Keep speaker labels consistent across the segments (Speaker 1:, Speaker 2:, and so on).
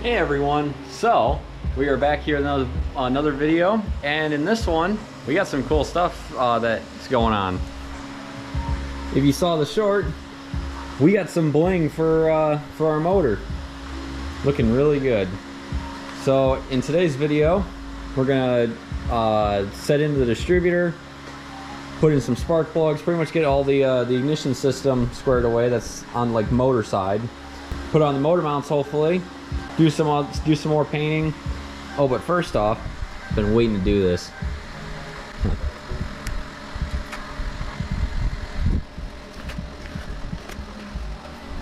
Speaker 1: Hey everyone, so we are back here in another video, and in this one we got some cool stuff that's going on. If you saw the short, we got some bling for our motor, looking really good. So in today's video we're gonna set into the distributor, put in some spark plugs, pretty much get all the ignition system squared away. That's on like motor side. Put on the motor mounts hopefully. Do some more painting. Oh, but first off, been waiting to do this.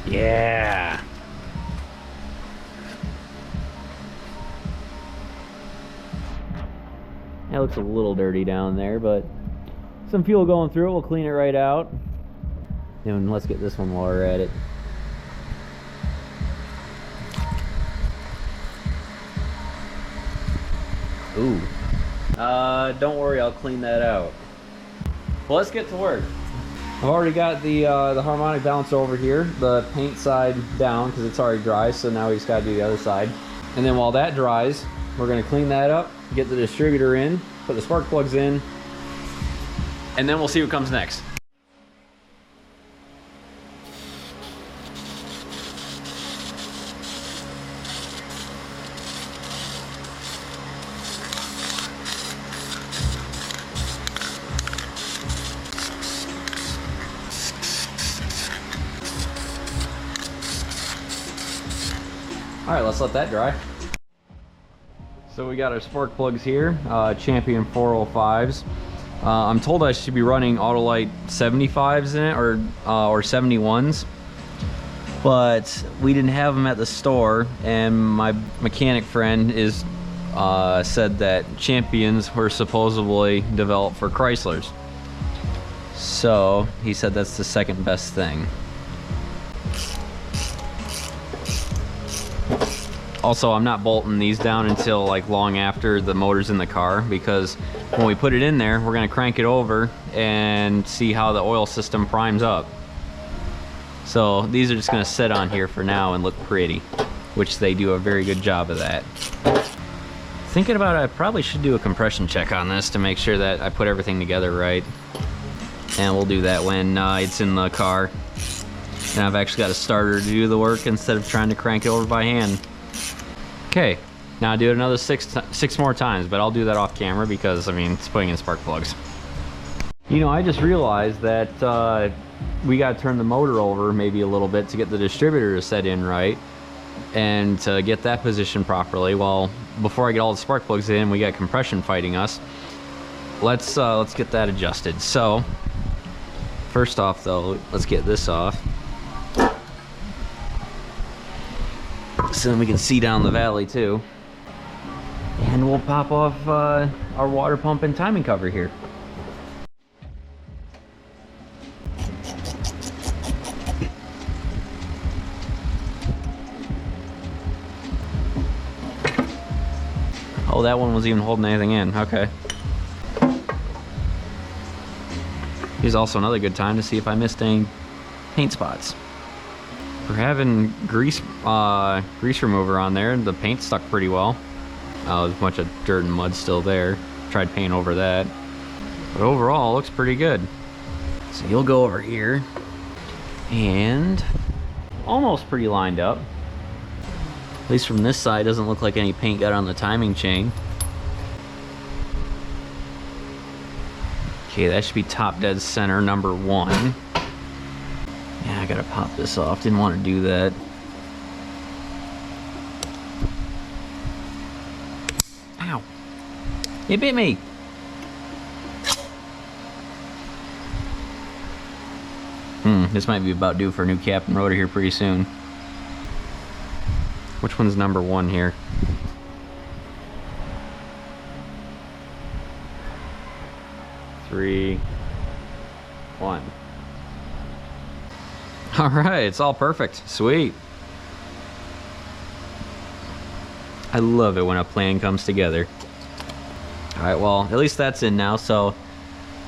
Speaker 1: Yeah. That looks a little dirty down there, but some fuel going through it. We'll clean it right out. And let's get this one while we're at it. Ooh. Don't worry, I'll clean that out. Well, let's get to work. I've already got the harmonic balancer over here, the paint side down because it's already dry, so now we just gotta do the other side. And then while that dries, we're gonna clean that up, get the distributor in, put the spark plugs in, and then we'll see what comes next. All right, let's let that dry. So we got our spark plugs here, Champion 405s. I'm told I should be running Autolite 75s in it, or 71s, but we didn't have them at the store, and my mechanic friend said that Champions were supposedly developed for Chryslers. So he said that's the second best thing. Also, I'm not bolting these down until like long after the motor's in the car, because when we put it in there, we're gonna crank it over and see how the oil system primes up. So these are just gonna sit on here for now and look pretty, which they do a very good job of that. Thinking about it, I probably should do a compression check on this to make sure that I put everything together right. And we'll do that when it's in the car. And I've actually got a starter to do the work instead of trying to crank it over by hand. Okay, now do it another six more times, but I'll do that off camera because, I mean, it's putting in spark plugs. You know, I just realized that we got to turn the motor over maybe a little bit to get the distributor to set in right and to get that positioned properly. Well, before I get all the spark plugs in, we got compression fighting us. Let's get that adjusted. So, first off though, let's get this off. So then we can see down the valley too. And we'll pop off our water pump and timing cover here. Oh, that one was even holding anything in. Okay. Here's also another good time to see if I missed any paint spots. We're having grease remover on there, and the paint stuck pretty well. There's a bunch of dirt and mud still there. Tried paint over that. But overall, it looks pretty good. So you'll go over here, and almost pretty lined up. At least from this side, doesn't look like any paint got on the timing chain. Okay, that should be top dead center, number 1. Yeah, I gotta pop this off. Didn't want to do that. Ow. It bit me. This might be about due for a new cap and rotor here pretty soon. Which one's number 1 here? Three, 1. All right, it's all perfect. Sweet. I love it when a plan comes together. All right, well, at least that's in now, so,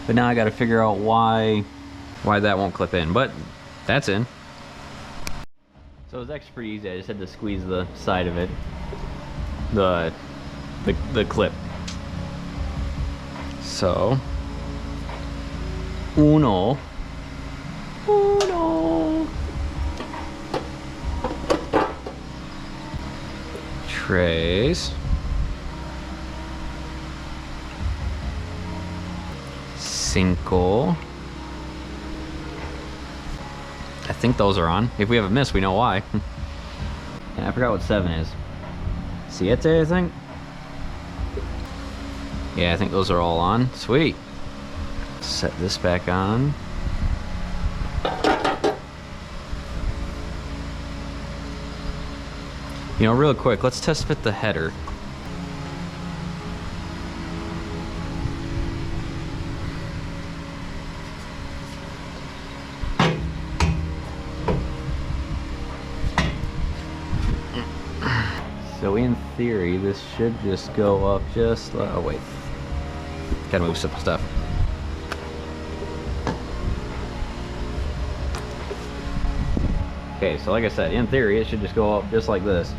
Speaker 1: but now I got to figure out why that won't clip in, but that's in. So it was actually pretty easy. I just had to squeeze the side of it, the clip. So, uno, tres, cinco. I think those are on. If we have a miss, we know why. And I forgot what 7 is. Siete, I think? Yeah, I think those are all on. Sweet. Set this back on. You know, real quick, let's test fit the header. So in theory, this should just go up just, oh wait. Gotta move some stuff. Okay, so like I said, in theory, it should just go up just like this.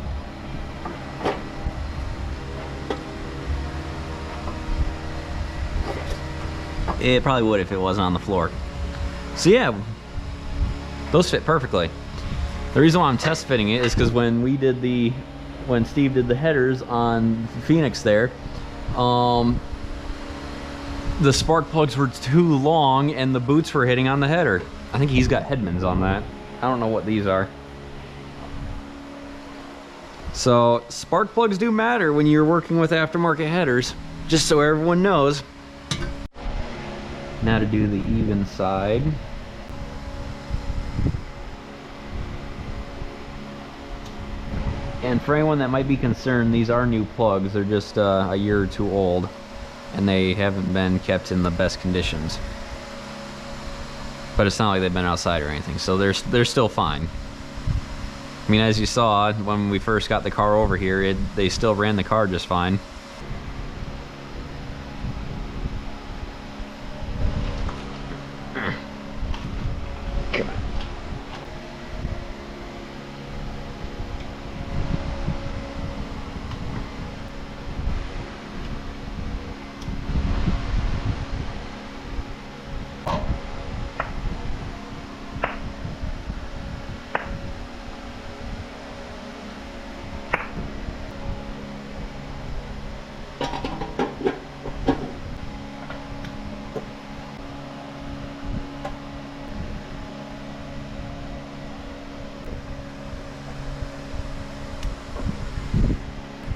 Speaker 1: It probably would if it wasn't on the floor. So yeah, those fit perfectly. The reason why I'm test fitting it is because when Steve did the headers on Phoenix there, the spark plugs were too long and the boots were hitting on the header. I think he's got Headmans on that. I don't know what these are. So spark plugs do matter when you're working with aftermarket headers, just so everyone knows. Now to do the even side. And for anyone that might be concerned, these are new plugs. They're just a year or two old, and they haven't been kept in the best conditions. But it's not like they've been outside or anything, so they're still fine. I mean, as you saw when we first got the car over here, they still ran the car just fine. Come on.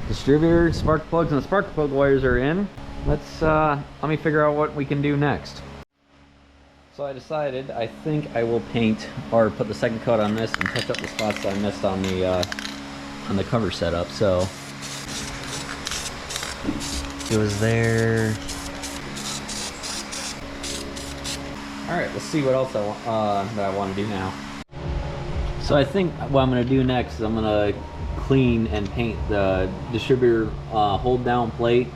Speaker 1: Distributor, spark plugs, and the spark plug wires are in. Let me figure out what we can do next. So I decided, I think I will paint or put the second coat on this and touch up the spots that I missed on the cover setup. So it was there. All right, let's see what else that I want to do now. So I think what I'm going to do next is I'm going to clean and paint the distributor hold down plate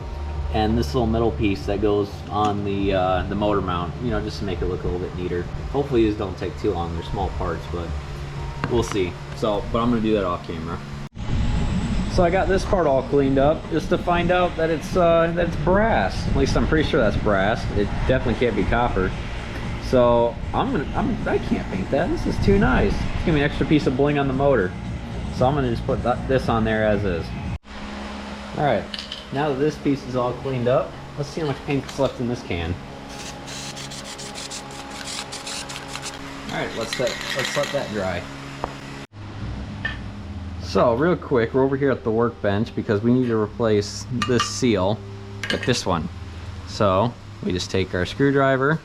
Speaker 1: and this little metal piece that goes on the motor mount, you know, just to make it look a little bit neater. Hopefully these don't take too long. They're small parts, but we'll see. So, but I'm gonna do that off camera. So I got this part all cleaned up just to find out that it's brass. At least I'm pretty sure that's brass. It definitely can't be copper. So I can't paint that. This is too nice. It's gonna be an extra piece of bling on the motor. So I'm gonna just put this on there as is. All right, now that this piece is all cleaned up, let's see how much paint's left in this can. All right, let's let that dry. So real quick, we're over here at the workbench because we need to replace this seal with this one. So we just take our screwdriver,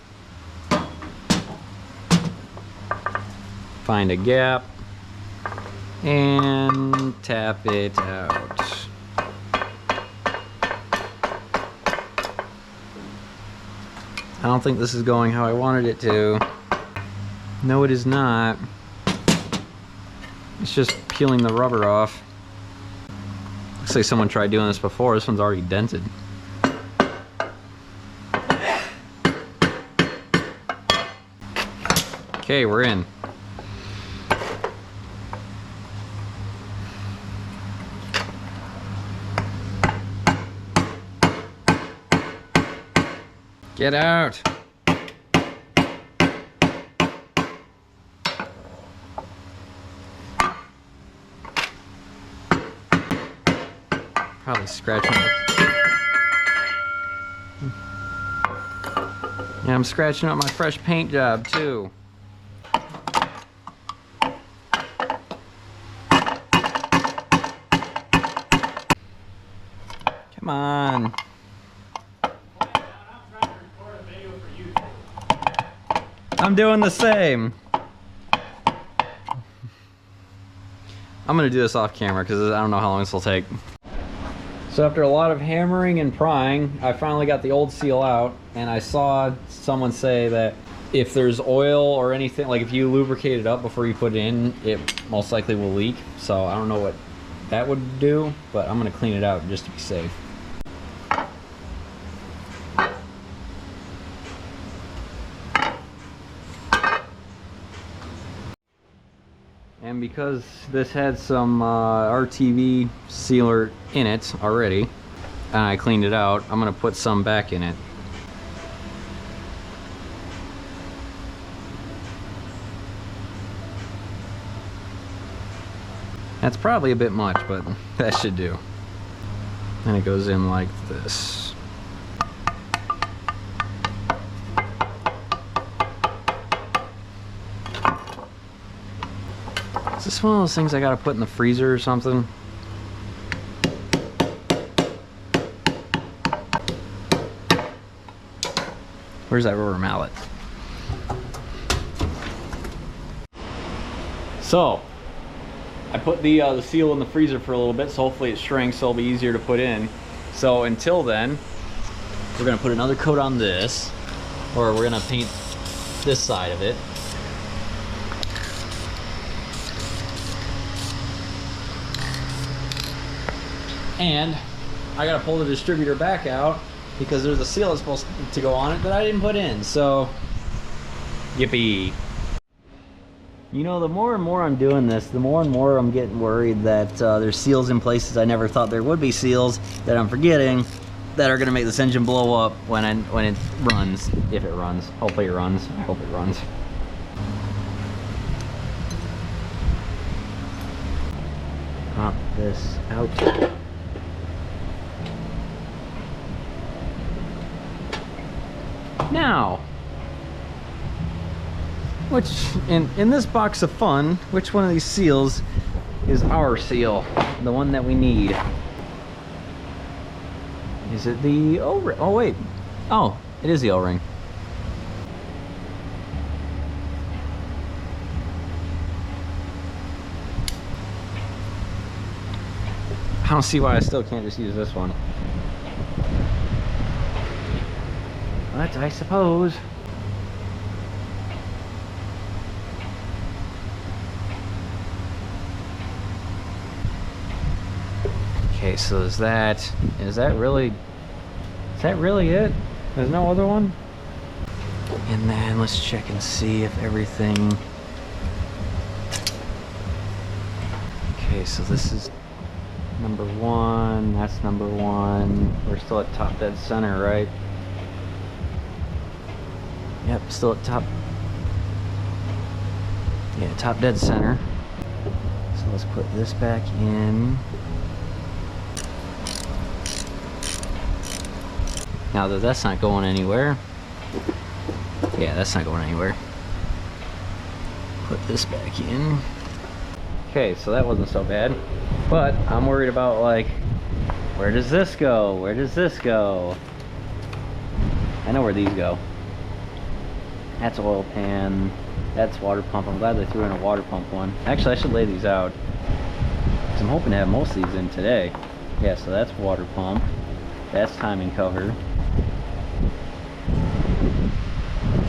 Speaker 1: find a gap, and tap it out. I don't think this is going how I wanted it to. No, it is not. It's just peeling the rubber off. Looks like someone tried doing this before. This one's already dented. Okay, we're in. Get out. Probably scratching it. Yeah, I'm scratching up my fresh paint job too. Come on. I'm doing the same. I'm gonna do this off camera because I don't know how long this will take. So after a lot of hammering and prying, I finally got the old seal out, and I saw someone say that if there's oil or anything, like if you lubricate it up before you put it in, it most likely will leak. So I don't know what that would do, but I'm gonna clean it out just to be safe. And because this had some RTV sealer in it already, and I cleaned it out, I'm gonna put some back in it. That's probably a bit much, but that should do. And it goes in like this. Is this one of those things I gotta put in the freezer or something? Where's that rubber mallet? So, I put the seal in the freezer for a little bit, so hopefully it shrinks, so it'll be easier to put in. So until then, we're gonna put another coat on this, or we're gonna paint this side of it. And I gotta pull the distributor back out because there's a seal that's supposed to go on it that I didn't put in, so yippee. You know, the more and more I'm doing this, the more and more I'm getting worried that there's seals in places I never thought there would be seals that I'm forgetting that are gonna make this engine blow up when it runs, if it runs. Hopefully it runs. I hope it runs. Pop this out. Now, which in this box of fun, which one of these seals is our seal, the one that we need? Is it the O-ring? Oh wait, oh, it is the O-ring. I don't see why I still can't just use this one. But I suppose. Okay, so is that really it? There's no other one? And then let's check and see if everything. Okay, so this is number one, that's number one. We're still at top dead center, right? Yep, still at top. Yeah, top dead center. So let's put this back in. Now that that's not going anywhere. Yeah, that's not going anywhere. Put this back in. Okay, so that wasn't so bad. But I'm worried about, like, where does this go? Where does this go? I know where these go. That's oil pan. That's water pump. I'm glad they threw in a water pump one. Actually, I should lay these out, because I'm hoping to have most of these in today. Yeah, so that's water pump. That's timing cover.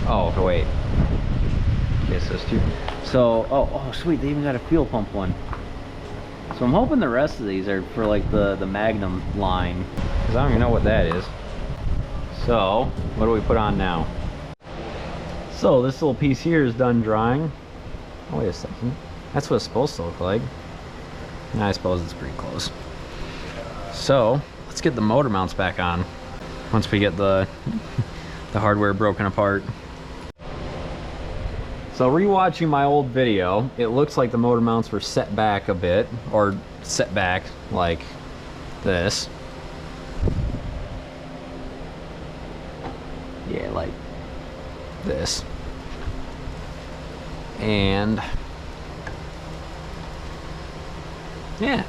Speaker 1: Oh, wait. Okay, so there's two. So, oh, sweet. They even got a fuel pump one. So I'm hoping the rest of these are for, like, the Magnum line, because I don't even know what that is. So, what do we put on now? So this little piece here is done drying. Oh, wait a second. That's what it's supposed to look like. And I suppose it's pretty close. So let's get the motor mounts back on. Once we get the the hardware broken apart. So rewatching my old video, it looks like the motor mounts were set back a bit, or set back like this. Yeah, like this. And yeah.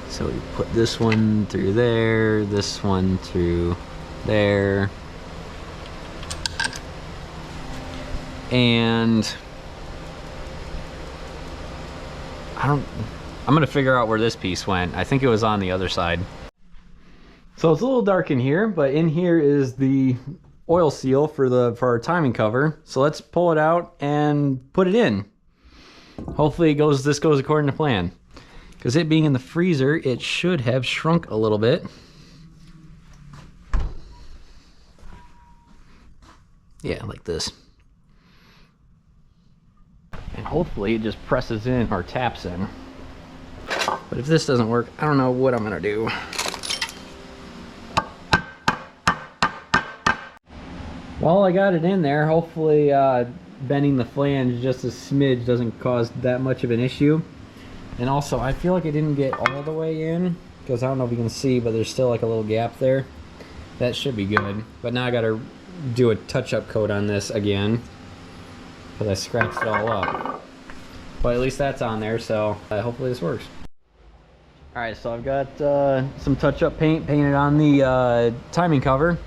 Speaker 1: So we put this one through there, this one through there. And I'm gonna figure out where this piece went. I think it was on the other side. So it's a little dark in here, but in here is the oil seal for our timing cover. So let's pull it out and put it in. Hopefully this goes according to plan. Because it being in the freezer, it should have shrunk a little bit. Yeah, like this. And hopefully it just presses in or taps in. But if this doesn't work, I don't know what I'm gonna do. Well, I got it in there. Hopefully bending the flange just a smidge doesn't cause that much of an issue. And also, I feel like it didn't get all the way in, because I don't know if you can see, but there's still like a little gap there. That should be good. But now I gotta do a touch-up coat on this again, because I scratched it all up. But at least that's on there, so hopefully this works. Alright, so I've got some touch-up paint painted on the timing cover.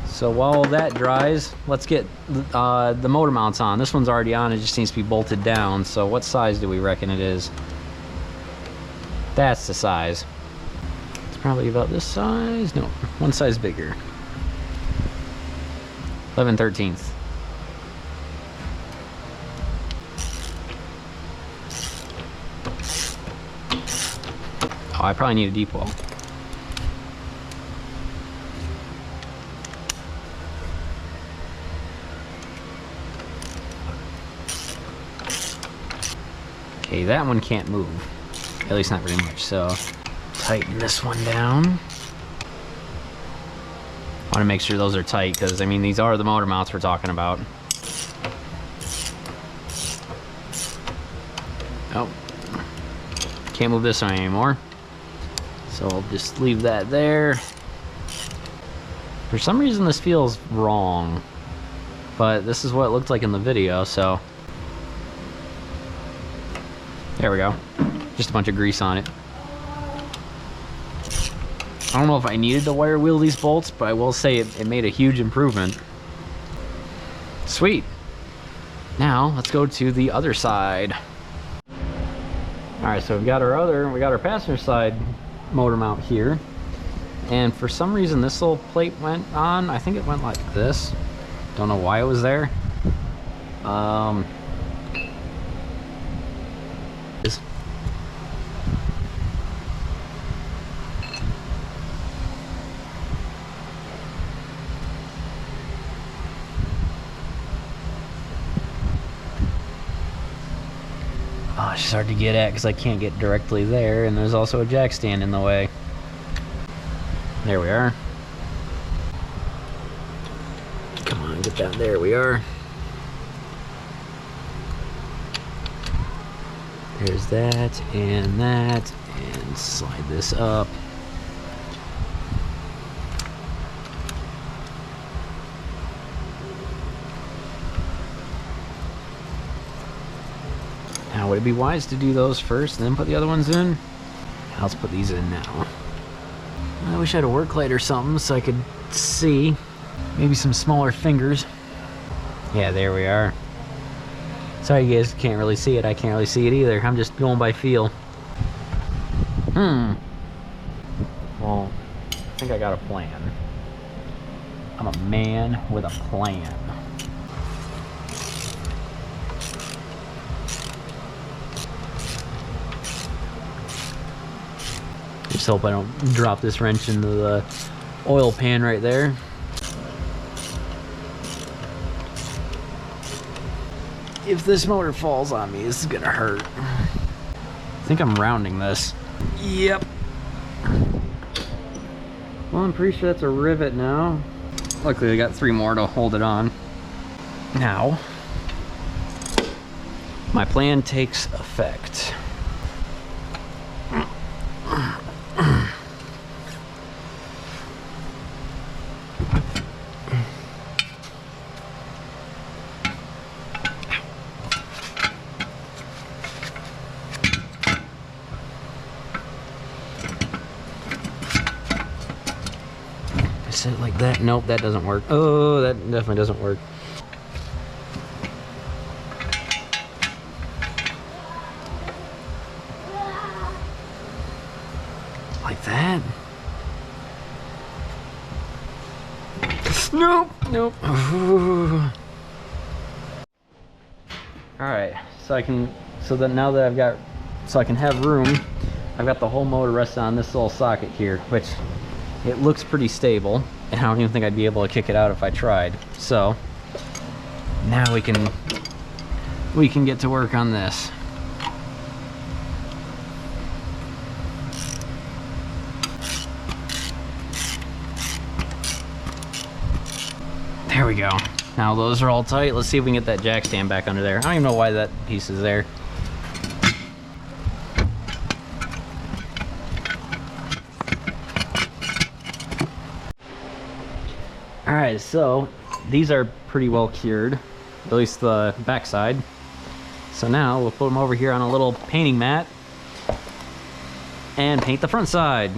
Speaker 1: So while that dries, let's get the motor mounts on. This one's already on, it just needs to be bolted down. So what size do we reckon it is? That's the size. It's probably about this size. No, one size bigger. 11/13. Oh, I probably need a deep well. Okay, that one can't move. At least not very much, so tighten this one down. I want to make sure those are tight, because I mean these are the motor mounts we're talking about. Oh, can't move this one anymore. So I'll just leave that there. For some reason this feels wrong, but this is what it looked like in the video, so there we go. Just a bunch of grease on it. I don't know if I needed to wire wheel these bolts, but I will say it made a huge improvement. Sweet. Now let's go to the other side. Alright, so we got our passenger side motor mount here. And for some reason this little plate went on. I think it went like this. Don't know why it was there. Oh, it's just hard to get at because I can't get directly there, and there's also a jack stand in the way. There we are. Come on, get down. There we are. There's that, and slide this up. Now, would it be wise to do those first and then put the other ones in? Let's put these in now. I wish I had a work light or something so I could see. Maybe some smaller fingers. Yeah, there we are. Sorry you guys can't really see it. I can't really see it either. I'm just going by feel. Well, I think I got a plan. I'm a man with a plan. Just hope I don't drop this wrench into the oil pan right there. If this motor falls on me, this is gonna hurt. I think I'm rounding this. Yep. Well, I'm pretty sure that's a rivet now. Luckily, we got 3 more to hold it on. Now, my plan takes effect. Set it like that. Nope, that doesn't work. Oh, that definitely doesn't work. Like that. Nope, nope. All right, so I can, now that I've got, so I can have room, I've got the whole motor resting on this little socket here, which it looks pretty stable, and I don't even think I'd be able to kick it out if I tried. So now we can get to work on this. There we go. Now those are all tight. Let's see if we can get that jack stand back under there. I don't even know why that piece is there. All right, so these are pretty well cured, at least the back side. So now we'll put them over here on a little painting mat and paint the front side,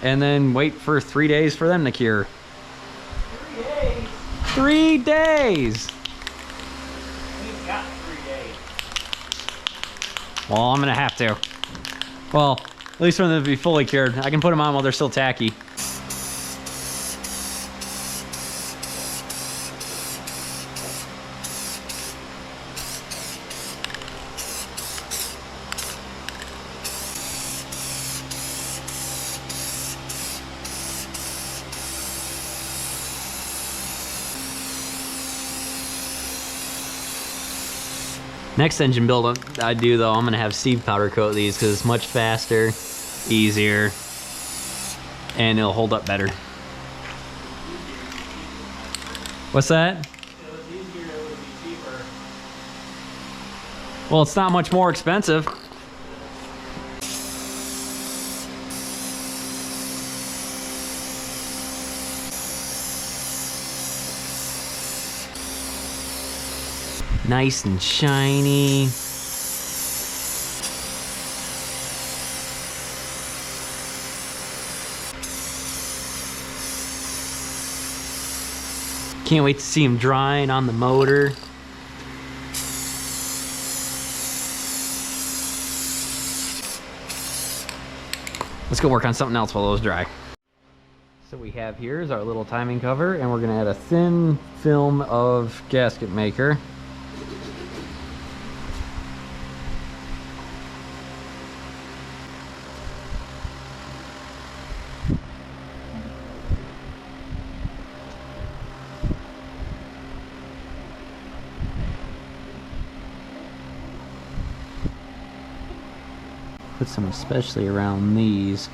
Speaker 1: and then wait for 3 days for them to cure.
Speaker 2: 3 days?
Speaker 1: 3 days!
Speaker 2: We've got 3 days.
Speaker 1: Well, I'm gonna have to. Well, at least for them to be fully cured. I can put them on while they're still tacky. Next engine build I do though, I'm gonna have seed powder coat these because it's much faster, easier, and it'll hold up better. What's that?
Speaker 2: If it was easier, it would be cheaper.
Speaker 1: Well, it's not much more expensive. Nice and shiny. Can't wait to see them drying on the motor. Let's go work on something else while those dry. So we have here is our little timing cover, and we're gonna add a thin film of gasket maker. Put some especially around these.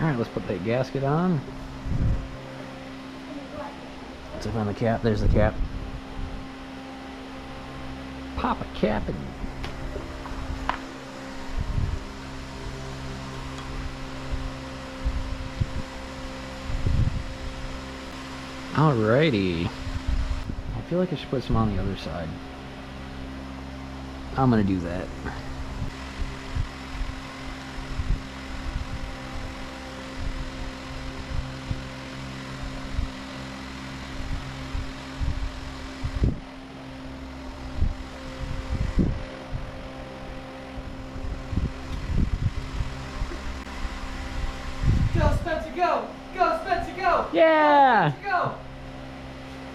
Speaker 1: Alright, let's put that gasket on. Let's look on the cap. There's the cap. Pop a cap and alrighty. I feel like I should put some on the other side. I'm gonna do that.
Speaker 2: Go, Spencer, go! Go, Spencer, go!
Speaker 1: Yeah!
Speaker 2: Go, Spencer, go!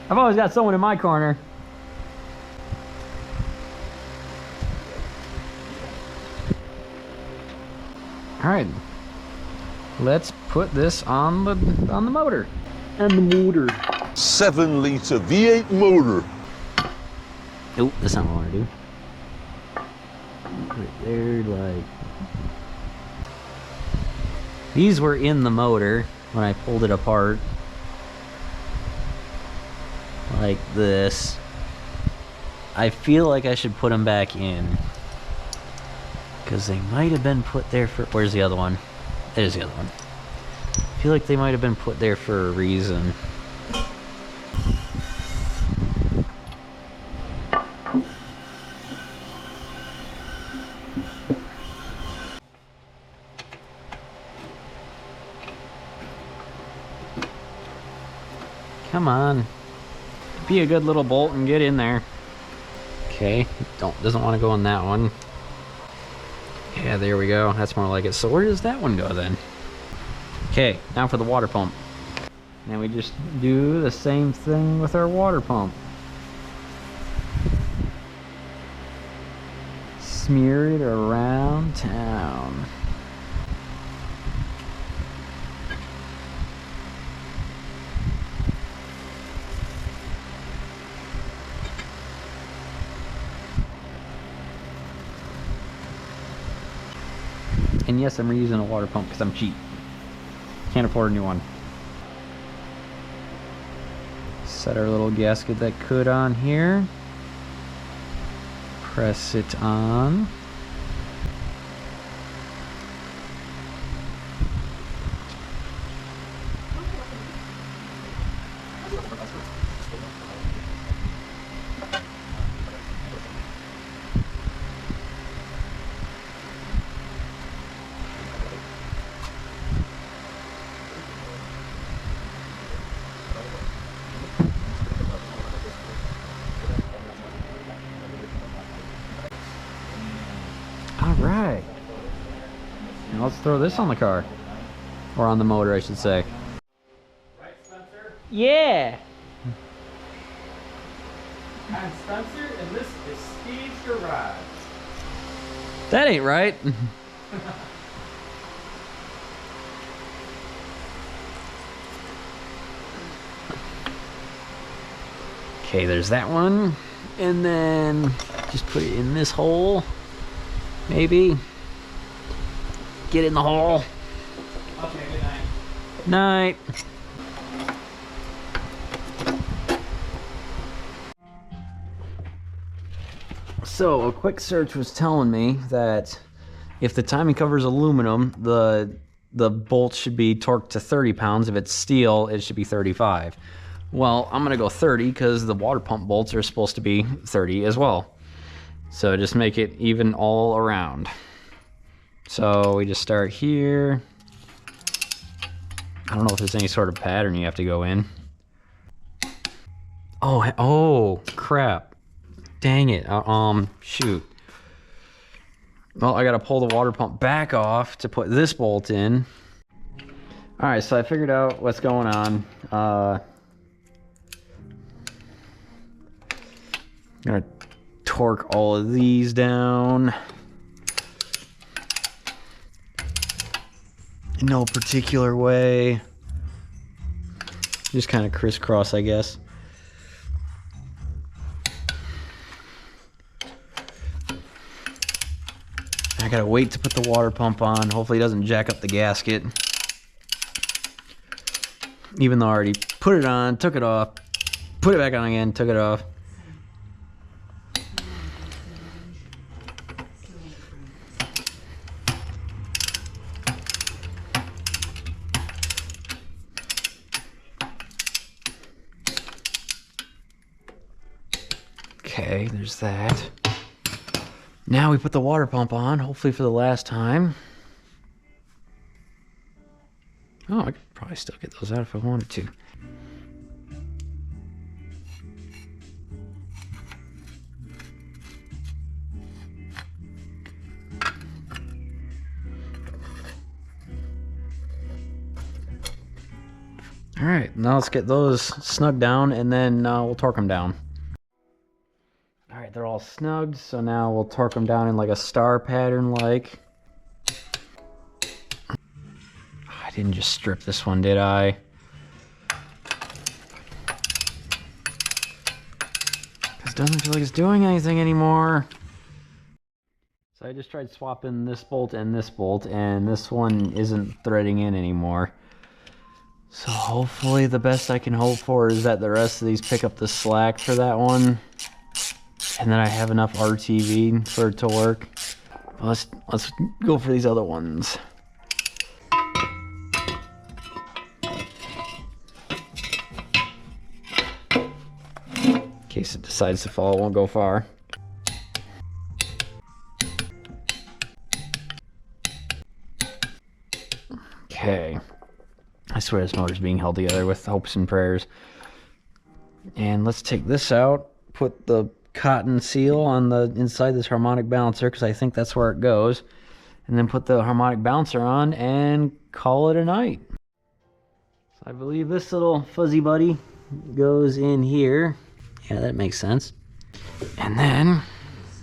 Speaker 1: I've always got someone in my corner. All right, let's put this on the motor. And the motor.
Speaker 3: 7-liter V8 motor.
Speaker 1: Oh, that's not what I want to do. Put it there, like. These were in the motor when I pulled it apart. Like this. I feel like I should put them back in. Because they might have been put there for... Where's the other one? There's the other one. I feel like they might have been put there for a reason. Come on. Be a good little bolt and get in there. Okay, doesn't want to go in that one. Yeah, there we go. That's more like it. So where does that one go then? Okay, now for the water pump. And we just do the same thing with our water pump. Smear it around town. And yes, I'm reusing a water pump because I'm cheap. Can't afford a new one. Set our little gasket that could on here. Press it on. Alright. Now let's throw this on the car. Or on the motor, I should say.
Speaker 2: Right, Spencer?
Speaker 1: Yeah!
Speaker 2: I'm Spencer, and this is Steve's garage.
Speaker 1: That ain't right. Okay, there's that one. And then just put it in this hole. Maybe. Get in the hole.
Speaker 2: Okay, good night.
Speaker 1: Night. So a quick search was telling me that if the timing cover is aluminum, the bolt should be torqued to 30 pounds. If it's steel, it should be 35. Well, I'm gonna go 30 because the water pump bolts are supposed to be 30 as well. So just make it even all around. So we just start here. I don't know if there's any sort of pattern you have to go in. Oh crap. Dang it. Shoot. Well, I gotta pull the water pump back off to put this bolt in. Alright, so I figured out what's going on. I'm gonna torque all of these down. In no particular way. Just kind of crisscross, I guess. I gotta wait to put the water pump on. Hopefully it doesn't jack up the gasket. Even though I already put it on, took it off, put it back on again, took it off. Okay, there's that. Now we put the water pump on, hopefully for the last time. Oh, I could probably still get those out if I wanted to. All right, now let's get those snug down and then we'll torque them down. All right, they're all snugged, so now we'll torque them down in like a star pattern like. I didn't just strip this one, did I? Because it doesn't feel like it's doing anything anymore. So I just tried swapping this bolt and this one isn't threading in anymore. So hopefully the best I can hope for is that the rest of these pick up the slack for that one, and then I have enough RTV for it to work. But let's go for these other ones. In case it decides to fall, it won't go far. Okay. I swear this motor's being held together with hopes and prayers. And let's take this out, put the cotton seal on the inside this harmonic balancer, because I think that's where it goes, and then put the harmonic balancer on and call it a night. So I believe this little fuzzy buddy goes in here. Yeah, that makes sense. And then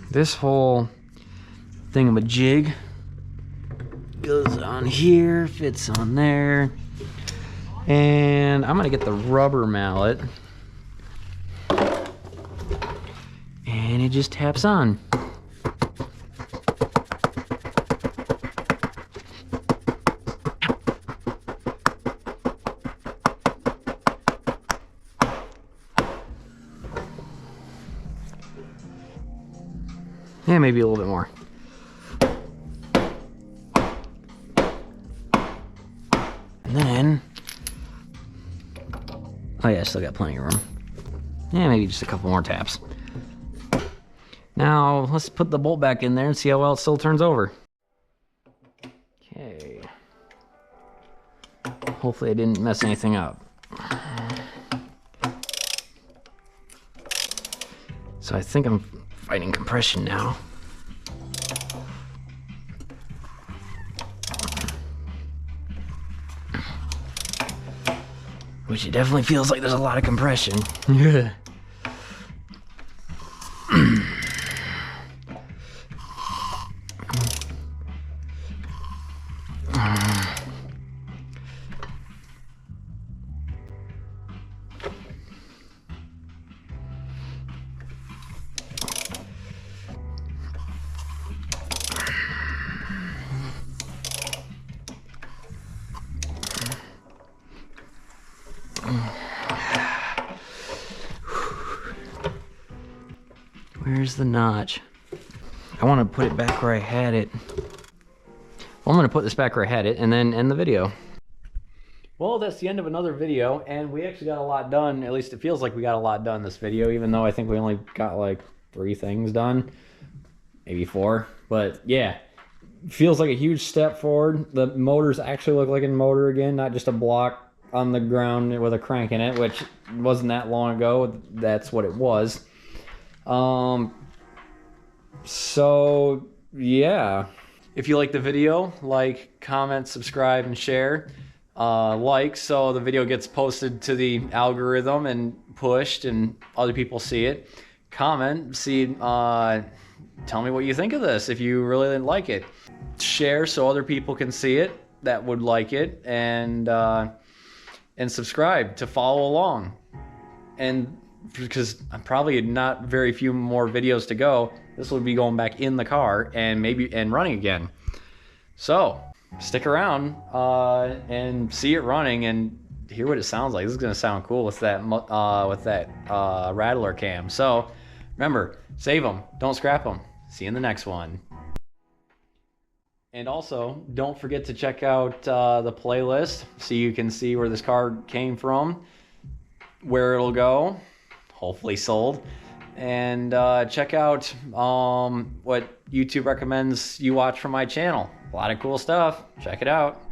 Speaker 1: this whole thingamajig goes on here, fits on there. And I'm gonna get the rubber mallet, and it just taps on. Yeah, maybe a little bit more. And then, oh yeah, I still got plenty of room. Yeah, maybe just a couple more taps. Now, let's put the bolt back in there and see how well it still turns over. Okay. Hopefully I didn't mess anything up. So I think I'm fighting compression now. Which it definitely feels like there's a lot of compression. Yeah. Where's the notch? I want to put it back where I had it. Well, I'm going to put this back where I had it and then end the video. Well, that's the end of another video, and we actually got a lot done. At least it feels like we got a lot done this video, even though I think we only got like 3 things done. Maybe 4. But yeah, feels like a huge step forward. The motors actually look like a motor again, not just a block on the ground with a crank in it, which wasn't that long ago. That's what it was. So yeah, if you like the video, like, comment, subscribe, and share. Like, so the video gets posted to the algorithm and pushed and other people see it. Comment, tell me what you think of this if you really didn't like it. Share so other people can see it that would like it, and subscribe to follow along. And because I'm probably not very few more videos to go, this will be going back in the car and running again. So stick around and see it running and hear what it sounds like. This is gonna sound cool with that rattler cam. So remember, save them, don't scrap them. See you in the next one. And also, don't forget to check out the playlist so you can see where this car came from, where it'll go, hopefully sold, and check out what YouTube recommends you watch from my channel. A lot of cool stuff. Check it out.